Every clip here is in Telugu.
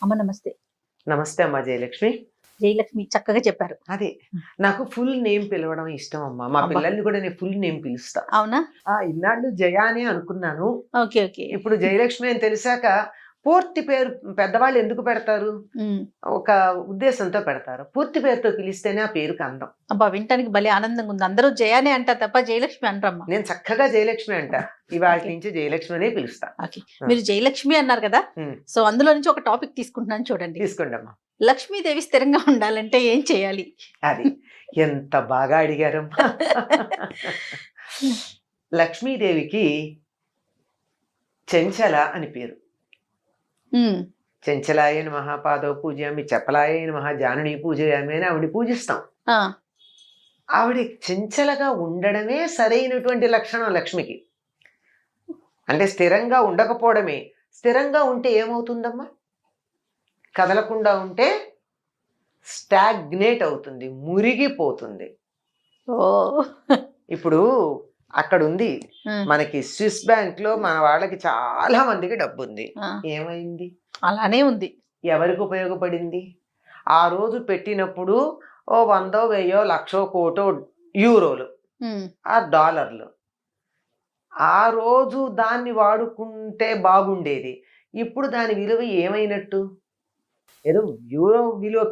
అమ్మ నమస్తే. నమస్తే అమ్మా జయలక్ష్మి. జయలక్ష్మి చక్కగా చెప్పారు. అదే నాకు ఫుల్ నేమ్ పిలవడం ఇష్టం అమ్మా. మా అబ్బా! పిల్లల్ని కూడా నేను ఫుల్ నేమ్ పిలుస్తా. అవునా? ఇన్నాళ్ళు జయ అనే అనుకున్నాను. ఓకే. ఓకే. ఇప్పుడు జయలక్ష్మి అని తెలిసాక పూర్తి పేరు పెద్దవాళ్ళు ఎందుకు పెడతారు? హ్మ్. ఒక ఉద్దేశంతో పెడతారు. పూర్తి పేరుతో పిలిస్తేనే ఆ పేరుకి అందం. అబ్బా! వినటానికి భలే ఆనందంగా ఉంది. అందరూ జయానే అంటారు తప్ప జయలక్ష్మి అనరమ్మా. నేను చక్కగా జయలక్ష్మి అంట. ఇవాళ ఓకే. నుంచి జయలక్ష్మి అనే పిలుస్తా. ఓకే. మీరు జయలక్ష్మి అన్నారు కదా! ఉమ్, సో, అందులో నుంచి ఒక టాపిక్ తీసుకుంటున్నాను చూడండి. తీసుకోండి అమ్మా. లక్ష్మీదేవి స్థిరంగా ఉండాలంటే ఏం చేయాలి? అది ఎంత బాగా అడిగారమ్మా. లక్ష్మీదేవికి చెంచల అని పేరు. హ్మ్. చెంచలాయ నమః పాదవ పూజయామి, చపలాయ నమః జానుని పూజయామి అని ఆవిడ పూజిస్తాం. ఆ! ఆవిడ చెంచలగా ఉండడమే సరైనటువంటి లక్షణం లక్ష్మికి. అంటే స్థిరంగా ఉండకపోవడమే. స్థిరంగా ఉంటే ఏమవుతుందమ్మా? కదలకుండా ఉంటే స్టాగ్నేట్ అవుతుంది, మురిగిపోతుంది. ఓహ్! ఇప్పుడు అక్కడ ఉంది హ్మ్. మనకి స్విస్ బ్యాంక్ లో మన వాళ్ళకి చాలా మందికి డబ్బు ఉంది. ఆ! ఏమైంది? అలానే ఉంది. ఎవరికి ఉపయోగపడింది? ఆ రోజు పెట్టినప్పుడు ఓ 100, 1000, 1,00,000, కోటో యూరోలు, హ్మ్. ఆ డాలర్లు. ఆ రోజు దాన్ని వాడుకుంటే బాగుండేది. ఇప్పుడు దాని విలువ ఏమైనట్టు? ఏదో యూరో విలువ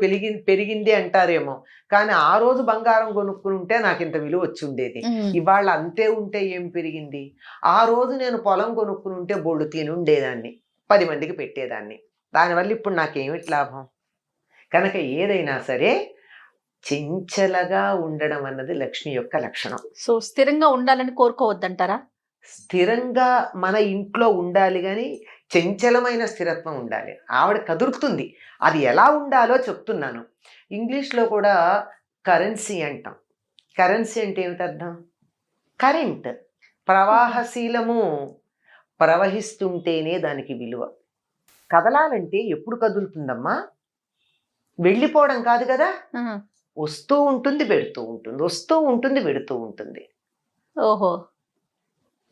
పెరిగింది అంటారేమో. కానీ ఆ రోజు బంగారం కొనుక్కుంటే నాకింత విలువ వచ్చి ఉండేది. హ్మ్. ఇవాళ అంతే ఉంటే ఏం పెరిగింది? ఆ రోజు నేను పొలం కొనుక్కుని ఉంటే బోల్డు తినుండేదాన్ని. 10 మందికి పెట్టేదాన్ని. దానివల్ల ఇప్పుడు నాకేమిటి లాభం? కనుక ఏదైనా సరే చెంచలగా ఉండడం అన్నది లక్ష్మి యొక్క లక్షణం. సో, స్థిరంగా ఉండాలని కోరుకోవద్దంటారా? స్థిరంగా మన ఇంట్లో ఉండాలి గాని చంచలమైన స్థిరత్వం ఉండాలి. ఆవిడ కదురుతుంది. అది ఎలా ఉండాలో చెప్తున్నాను. ఇంగ్లీష్‌లో కూడా కరెన్సీ అంటాం. కరెన్సీ అంటే ఏమిటర్థం? కరెంట్. ప్రవాహశీలము. ప్రవహిస్తుంటేనే దానికి విలువ. కదలాలంటే ఎప్పుడు కదులుతుందమ్మా? వెళ్ళిపోవడం కాదు కదా! ఆ! వస్తూ ఉంటుంది, వెడుతూ ఉంటుంది. వస్తూ ఉంటుంది, వెడుతూ ఉంటుంది. ఓహో!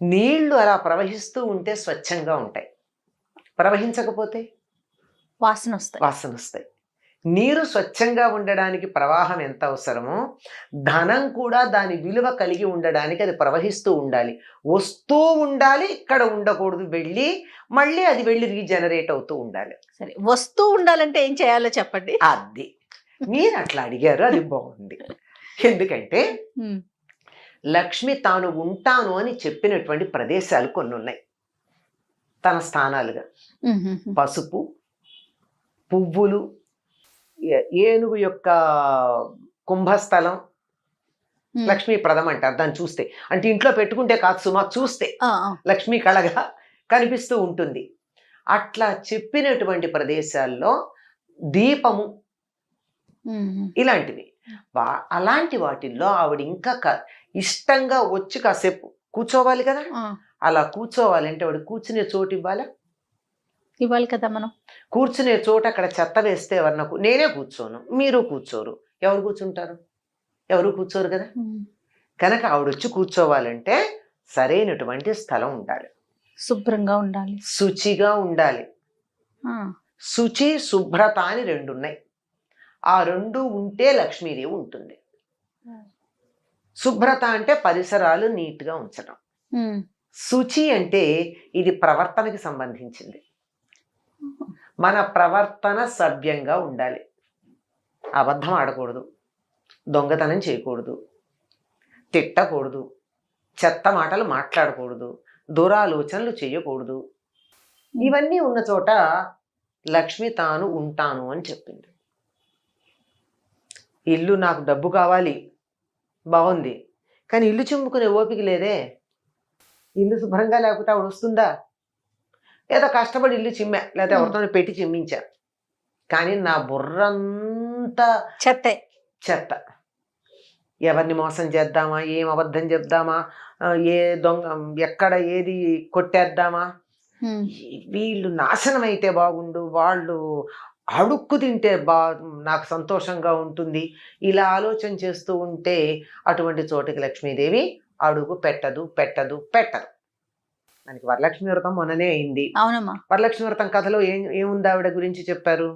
నీళ్లు అలా ప్రవహిస్తూ ఉంటే స్వచ్ఛంగా ఉంటాయి. ప్రవహించకపోతే వాసనొస్తాయి. వాసనొస్తాయి. నీరు స్వచ్ఛంగా ఉండడానికి ప్రవాహం ఎంత అవసరమో, ధనం కూడా దాని విలువ కలిగి ఉండడానికి అది ప్రవహిస్తూ ఉండాలి. వస్తూ ఉండాలి, ఇక్కడ ఉండకూడదు వెళ్ళి. మళ్ళీ అది వెళ్ళి రీజనరేట్ అవుతూ ఉండాలి. సరే. వస్తూ ఉండాలంటే ఏం చేయాలో చెప్పండి? అది. మీరు అట్లా అడిగారు, అది బాగుంది. ఎందుకంటే హ్మ్. లక్ష్మి తాను ఉంటాను అని చెప్పినటువంటి ప్రదేశాలు కొన్నున్నాయి. తన స్థానాలుగా. హుహుహు. పసుపు, పువ్వులు, ఏనుగు యొక్క కుంభస్థలం హ్మ్. లక్ష్మీప్రదం అంటారు దాన్ని చూస్తే. అంటే ఇంట్లో పెట్టుకుంటే కాదు సుమా, చూస్తే ఆ! ఆ! లక్ష్మీ కళగా కనిపిస్తూ ఉంటుంది. అట్లా చెప్పినటువంటి ప్రదేశాల్లో దీపము హుహు. ఇలాంటివి. అలాంటి వాటిల్లో ఆవిడ ఇంకా ఇష్టంగా వచ్చి కాసేపు కూర్చోవాలి కదా! ఆ! అలా కూర్చోవాలంటే ఆవిడ కూర్చునే చోటు ఇవ్వాలా? ఇవ్వాలి కదా మనం. కూర్చునే చోట అక్కడ చెత్త వేస్తే ఎవరన్నా నేనే కూర్చోను, మీరు కూర్చోరు. ఎవరు కూర్చుంటారు? ఎవరు కూర్చోరు కదా! హ్మ్. కనుక ఆవిడొచ్చి కూర్చోవాలంటే సరైనటువంటి స్థలం ఉండాలి. శుభ్రంగా ఉండాలి. శుచిగా ఉండాలి. ఆ! శుచి, శుభ్రత అని 2 ఉన్నాయి. ఆ 2 ఉంటే లక్ష్మీదేవి ఉంటుంది. శుభ్రత అంటే పరిసరాలు నీట్‌గా ఉంచడం. హ్మ్. శుచి అంటే ఇది ప్రవర్తనకి సంబంధించింది. మన ప్రవర్తన సభ్యంగా ఉండాలి. అబద్ధం ఆడకూడదు. దొంగతనం చేయకూడదు. తిట్టకూడదు. చెత్త మాటలు మాట్లాడకూడదు. దురాలోచనలు చేయకూడదు. ఇవన్నీ ఉన్న చోట లక్ష్మి తాను ఉంటాను అని చెప్పింది. ఇల్లు నాకు డబ్బు కావాలి. బావుంది. కానీ ఇల్లు చిమ్ముకునే ఓపిక లేదే. ఇల్లు శుభ్రంగా లేకపోతే ఆవిడ వస్తుందా? ఏదో కష్టపడి ఇల్లు చిమ్మా. లేకపోతే హ్మ్. ఎవరితోనో పెట్టి చిమ్మించా. కానీ నా బుర్రంతా చెత్తే. చెత్త. ఎవరిని మోసం చేద్దామా? ఏం అబద్ధం చెప్దామా? ఏ దొంగ ఎక్కడ ఏది కొట్టేద్దామా? హ్మ్. వీళ్ళు నాశనం అయితే బాగుండు. వాళ్ళు అడుక్కు తింటే నాకు సంతోషంగా ఉంటుంది. ఇలా ఆలోచన చేస్తూ ఉంటే అటువంటి చోటికి లక్ష్మీదేవి అడుగు పెట్టదు. మనకి వరలక్ష్మి వ్రతం మొన్ననే అయింది. అవునమ్మా. వరలక్ష్మి వ్రతం కథలో ఏముంది ఆవిడ గురించి చెప్పారు?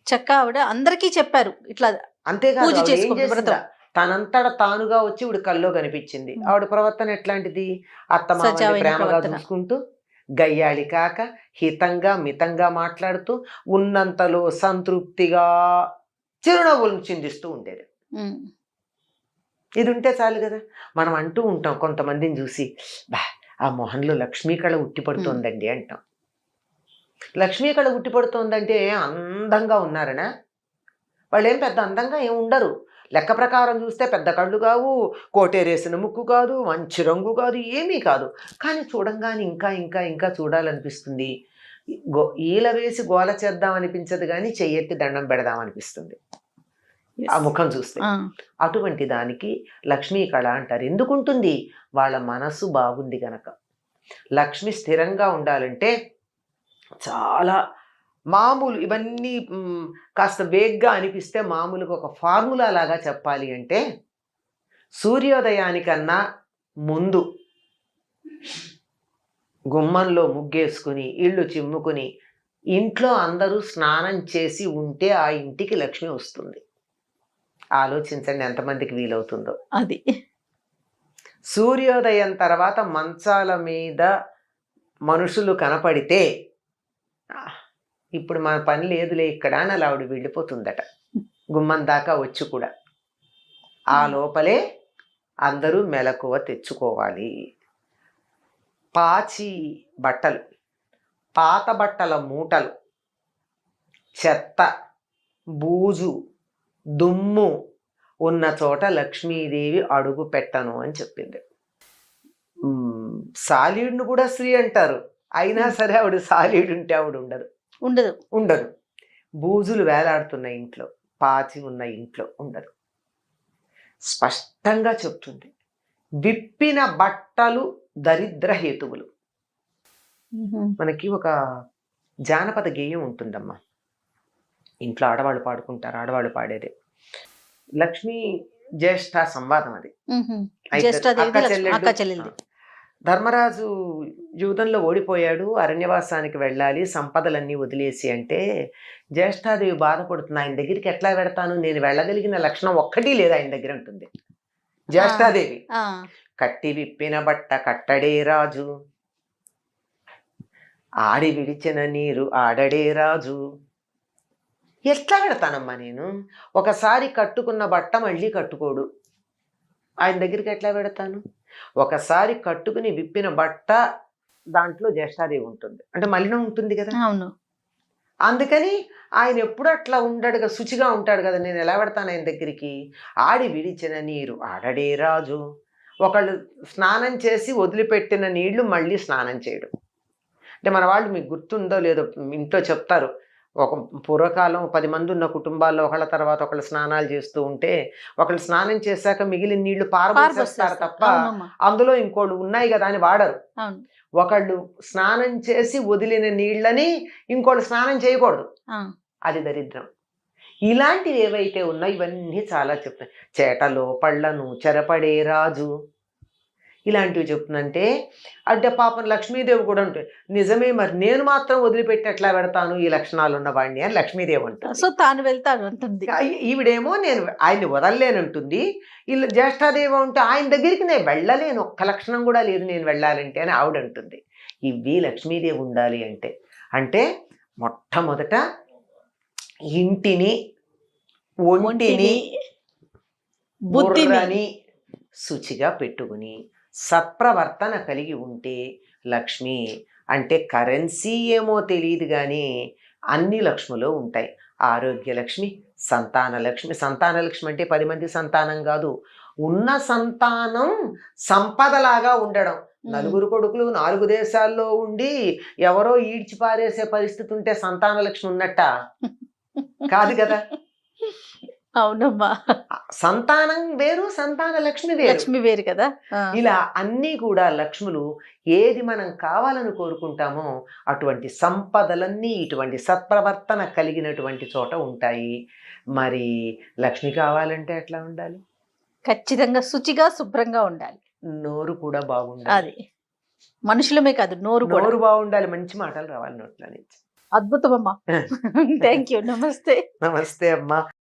చక్క ఆవిడ అందరికీ చెప్పారు ఇట్లా అంతేకాదు పూజ ఆవిడ ఏం చేసుకోండి చేసిందా, వ్రతం. తనంతట తానుగా వచ్చి ఇవిడ కల్లో కనిపించింది. ఆవిడ ప్రవర్తన ఎట్లాంటిది? అత్తమామని సజావైన ప్రేమగా ప్రవర్తన. చూసుకుంటూ, గయ్యాళి కాక హితంగా మితంగా మాట్లాడుతూ, ఉన్నంతలో సంతృప్తిగా చిరునవ్వులను చిందిస్తూ ఉండేది. ఉమ్. ఇది ఉంటే చాలు కదా. మనం అంటూ ఉంటాం కొంతమందిని చూసి, బా ఆ మొహంలో లక్ష్మీ కళ ఉట్టిపడుతోందండి అంటాం. లక్ష్మీ కళ ఉట్టిపడుతోందంటే అందంగా ఉన్నారనా? వాళ్ళు ఏం పెద్ద అందంగా ఏం ఉండరు. లెక్క ప్రకారం చూస్తే పెద్ద కళ్ళు కావు, కోటేరేసిన ముక్కు కాదు, మంచి రంగు కాదు, ఏమీ కాదు. కానీ చూడంగానే ఇంకా ఇంకా ఇంకా చూడాలనిపిస్తుంది. ఈల వేసి గోల చేద్దాం అనిపించదు కానీ చెయ్యెత్తి దండం పెడదాం అనిపిస్తుంది ఆ ముఖం చూస్తే. ఆ. అటువంటి దానికి లక్ష్మీ కళ అంటారు. ఎందుకుంటుంది? వాళ్ళ మనసు బాగుంది గనక. లక్ష్మి స్థిరంగా ఉండాలంటే చాలా మామూలు ఇవన్నీ కాస్త వేగ్గా అనిపిస్తే మామూలుగా ఒక ఫార్ములా లాగా చెప్పాలి అంటే, సూర్యోదయానికన్నా ముందు గుమ్మంలో ముగ్గేసుకుని ఇళ్ళు చిమ్ముకుని ఇంట్లో అందరూ స్నానం చేసి ఉంటే ఆ ఇంటికి లక్ష్మి వస్తుంది. ఆలోచించండి ఎంతమందికి వీలవుతుందో అది. సూర్యోదయం తర్వాత మంచాల మీద మనుషులు కనపడితే ఇప్పుడు మన పని లేదులే ఇక్కడ అని అలా ఆవిడ వెళ్ళిపోతుందట, గుమ్మం దాకా వచ్చి కూడా. ఆ లోపలే అందరూ మెలకువ తెచ్చుకోవాలి. పాచి బట్టలు, పాత బట్టల మూటలు, చెత్త, బూజు, దుమ్ము ఉన్న చోట లక్ష్మీదేవి అడుగు పెట్టను అని చెప్పింది. సాలీడును కూడా స్త్రీ అంటారు, అయినా సరే ఆవిడ సాలీడు ఉంటే ఆవిడ ఉండదు. బూజులు వేలాడుతున్న ఇంట్లో, పాచి ఉన్న ఇంట్లో ఉండదు. స్పష్టంగా చెప్తుంది. విప్పిన బట్టలు దరిద్ర హేతువులు. మనకి ఒక జానపద గేయం ఉంటుందమ్మా, ఇంట్లో ఆడవాళ్ళు పాడుకుంటారు, ఆడవాళ్ళు పాడేది. లక్ష్మీ జ్యేష్ఠ సంవాదం అది. అక్క చెల్లెలు. ధర్మరాజు యూదంలో ఓడిపోయాడు, అరణ్యవాసానికి వెళ్ళాలి, సంపదలన్నీ వదిలేసి అంటే జ్యేష్ఠాదేవి బాధపడుతుంది. ఆయన దగ్గరికి ఎట్లా వెడతాను, నేను వెళ్ళగలిగిన లక్షణం ఒక్కటి లేదు ఆయన దగ్గర ఉంటుంది జ్యేష్ఠాదేవి. కట్టి విప్పిన బట్ట కట్టడే రాజు, ఆడి విడిచిన నీరు ఆడడే రాజు. ఎట్లా పెడతానమ్మా నేను? ఒకసారి కట్టుకున్న బట్ట మళ్ళీ కట్టుకోడు, ఆయన దగ్గరికి ఎట్లా పెడతాను? ఒకసారి కట్టుకుని విప్పిన బట్ట దాంట్లో జ్యేష్ఠాదేవి ఉంటుంది, అంటే మలినం ఉంటుంది కదా. అవును. అందుకని ఆయన ఎప్పుడు అట్లా ఉండడుగా, శుచిగా ఉంటాడు కదా, నేను ఎలా పెడతాను ఆయన దగ్గరికి? ఆడి విడిచిన నీరు ఆడడే రాజు. ఒకళ్ళు స్నానం చేసి వదిలిపెట్టిన నీళ్లు మళ్ళీ స్నానం చేయడం. అంటే మన వాళ్ళు మీకు గుర్తుందో లేదో ఇంట్లో చెప్తారు, ఒక పూర్వకాలం 10 మంది ఉన్న కుటుంబాల్లో ఒకళ్ళ తర్వాత ఒకళ్ళు స్నానాలు చేస్తూ ఉంటే, ఒకళ్ళు స్నానం చేశాక మిగిలిన నీళ్లు పారబోసేస్తారు తప్ప అందులో ఇంకోళ్ళు ఉన్నాయి కదా అని వాడరు. ఒకళ్ళు స్నానం చేసి వదిలిన నీళ్ళని ఇంకోళ్ళు స్నానం చేయకూడదు, అది దరిద్రం. ఇలాంటివి ఏవైతే ఉన్నాయో ఇవన్నీ చాలా చెప్తాయి. చేటలో పళ్ళను చెరపడే రాజు, ఇలాంటివి చెప్తుందంటే. అంటే పాపం లక్ష్మీదేవి కూడా ఉంటుంది, నిజమే మరి నేను మాత్రం వదిలిపెట్టి ఎట్లా పెడతాను ఈ లక్షణాలు ఉన్నవాడిని అని లక్ష్మీదేవి అంటుంది. సో తాను వెళ్తాను అంటుంది. ఈవిడేమో నేను ఆయన్ని వదలలేనంటుంది. ఇలా జ్యేష్ఠాదేవి ఉంటే ఆయన దగ్గరికి నేను వెళ్ళలేను, ఒక్క లక్షణం కూడా లేదు నేను వెళ్ళాలంటే అని ఆవిడ అంటుంది. ఇవి లక్ష్మీదేవి ఉండాలి అంటే అంటే మొట్టమొదట ఇంటిని, ఒంటిని, బుర్రని శుచిగా పెట్టుకుని సత్ప్రవర్తన కలిగి ఉంటే లక్ష్మి అంటే కరెన్సీ ఏమో తెలియదు కానీ అన్ని లక్ష్ములు ఉంటాయి. ఆరోగ్య లక్ష్మి, సంతాన లక్ష్మి. సంతాన లక్ష్మి అంటే 10 మంది సంతానం కాదు, ఉన్న సంతానం సంపదలాగా ఉండడం. 4 కొడుకులు 4 దేశాల్లో ఉండి ఎవరో ఈడ్చి పారేసే పరిస్థితి ఉంటే సంతాన లక్ష్మి ఉన్నట్ట కాదు కదా. అవునమ్మా, సంతానం వేరు, సంతాన లక్ష్మి వేరు కదా. ఇలా అన్నీ కూడా లక్ష్ములు ఏది మనం కావాలని కోరుకుంటామో అటువంటి సంపదలన్నీ ఇటువంటి సత్ప్రవర్తన కలిగినటువంటి చోట ఉంటాయి. మరి లక్ష్మి కావాలంటే ఎట్లా ఉండాలి? ఖచ్చితంగా శుచిగా శుభ్రంగా ఉండాలి, నోరు కూడా బాగుండాలి. మనుషులమే కాదు, నోరు కూడా. నోరు బాగుండాలి, మంచి మాటలు రావాలి నోట్లో నుంచి. అద్భుతం అమ్మా. Thank you. నమస్తే. నమస్తే అమ్మా.